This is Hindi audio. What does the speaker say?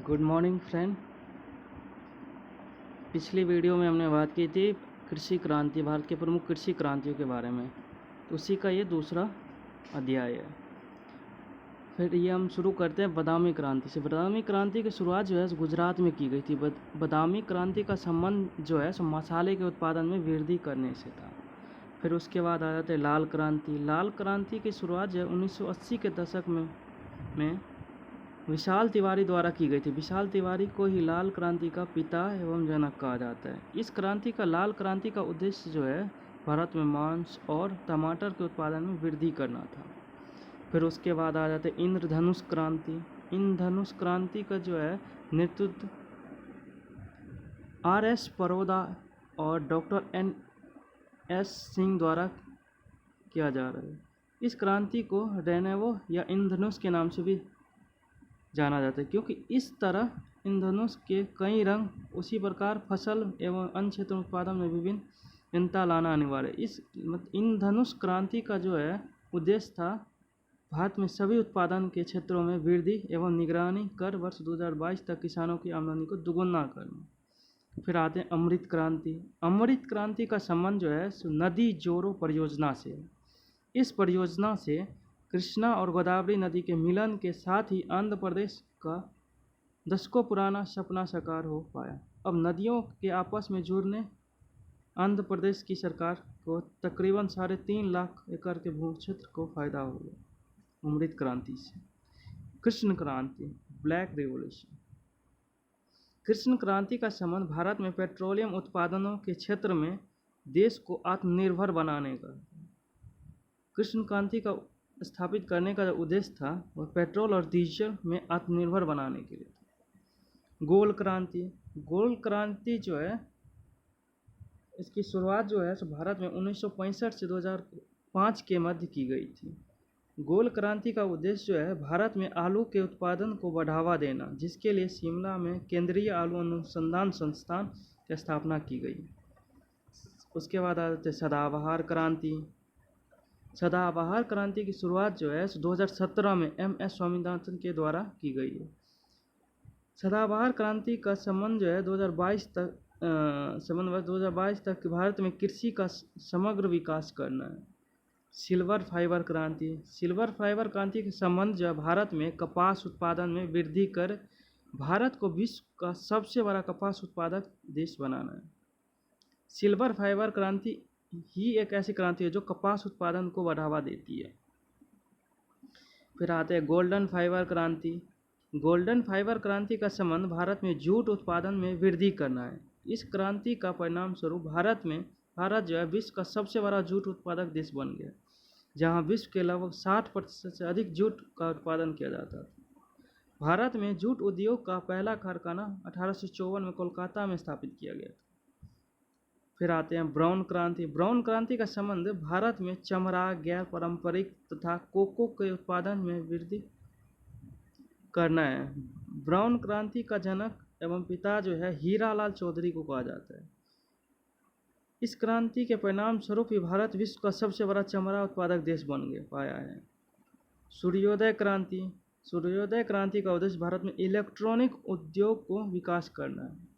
Good morning friend. पिछली वीडियो में हमने बात की थी कृषि क्रांति, भारत के प्रमुख कृषि क्रांतियों के बारे में। तो उसी का ये दूसरा अध्याय है। फिर ये हम शुरू करते हैं बादामी क्रांति से। बादामी क्रांति की शुरुआत जो है गुजरात में की गई थी। बादामी क्रांति का संबंध जो है मसाले के उत्पादन में वृद्धि करने से था। फिर उसके बाद आ जाते हैं लाल क्रांति। लाल क्रांति की शुरुआत जो है 1980 के दशक में विशाल तिवारी द्वारा की गई थी। विशाल तिवारी को ही लाल क्रांति का पिता एवं जनक कहा जाता है। इस क्रांति का लाल क्रांति का उद्देश्य जो है भारत में मांस और टमाटर के उत्पादन में वृद्धि करना था। फिर उसके बाद आ जाते इंद्रधनुष क्रांति। इंद्रधनुष क्रांति का जो है नेतृत्व R.S. परोदा और डॉक्टर N.S. सिंह द्वारा किया जा रहा है। इस क्रांति को रेनेवो या इंद्रधनुष के नाम से भी जाना जाता है, क्योंकि इस तरह इंद्रधनुष के कई रंग उसी प्रकार फसल एवं अन्य क्षेत्र उत्पादन में विभिन्नता लाना अनिवार्य है। इस इंद्रधनुष क्रांति का जो है उद्देश्य था भारत में सभी उत्पादन के क्षेत्रों में वृद्धि एवं निगरानी कर वर्ष 2022 तक किसानों की आमदनी को दुगुना करना। फिर आते हैं अमृत क्रांति। अमृत क्रांति का संबंध जो है नदी जोड़ो परियोजना से। इस परियोजना से कृष्णा और गोदावरी नदी के मिलन के साथ ही आंध्र प्रदेश का दशकों पुराना सपना साकार हो पाया। अब नदियों के आपस में जुड़ने आंध्र प्रदेश की सरकार को तकरीबन 3.5 लाख एकड़ के भू क्षेत्र को फायदा हो गया अमृत क्रांति से। कृष्ण क्रांति, ब्लैक रिवॉल्यूशन। कृष्ण क्रांति का संबंध भारत में पेट्रोलियम उत्पादनों के क्षेत्र में देश को आत्मनिर्भर बनाने का। कृष्ण क्रांति का स्थापित करने का जो उद्देश्य था वह पेट्रोल और डीजल में आत्मनिर्भर बनाने के लिए था। गोल क्रांति। गोल क्रांति जो है इसकी शुरुआत जो है भारत में 1965 से 2005 के मध्य की गई थी। गोल क्रांति का उद्देश्य जो है भारत में आलू के उत्पादन को बढ़ावा देना, जिसके लिए शिमला में केंद्रीय आलू अनुसंधान संस्थान की स्थापना की गई। उसके बाद आ जाते हैं सदाबहार क्रांति। सदाबहार क्रांति की शुरुआत जो है 2017 में M.S. स्वामीनाथन के द्वारा की गई है। सदाबहार क्रांति का संबंध जो है 2022 तक भारत में कृषि का समग्र विकास करना है। सिल्वर फाइबर क्रांति। सिल्वर फाइबर क्रांति के संबंध जो है भारत में कपास उत्पादन में वृद्धि कर भारत को विश्व का सबसे बड़ा कपास उत्पादक देश बनाना है। सिल्वर फाइबर क्रांति ही एक ऐसी क्रांति है जो कपास उत्पादन को बढ़ावा देती है। फिर आते हैं गोल्डन फाइबर क्रांति। गोल्डन फाइबर क्रांति का संबंध भारत में जूट उत्पादन में वृद्धि करना है। इस क्रांति का परिणाम स्वरूप भारत जो है विश्व का सबसे बड़ा जूट उत्पादक देश बन गया, जहां विश्व के लगभग 60% से अधिक जूट का उत्पादन किया जाता था। भारत में जूट उद्योग का पहला कारखाना 1854 में कोलकाता में स्थापित किया गया था। फिर आते हैं ब्राउन क्रांति। ब्राउन क्रांति का संबंध भारत में चमड़ा, गैर पारंपरिक तथा कोको के उत्पादन में वृद्धि करना है। ब्राउन क्रांति का जनक एवं पिता जो है हीरालाल चौधरी को कहा जाता है। इस क्रांति के परिणाम स्वरूप ही भारत विश्व का सबसे बड़ा चमड़ा उत्पादक देश बन पाया है। सूर्योदय क्रांति। सूर्योदय क्रांति का उद्देश्य भारत में इलेक्ट्रॉनिक उद्योग को विकास करना है।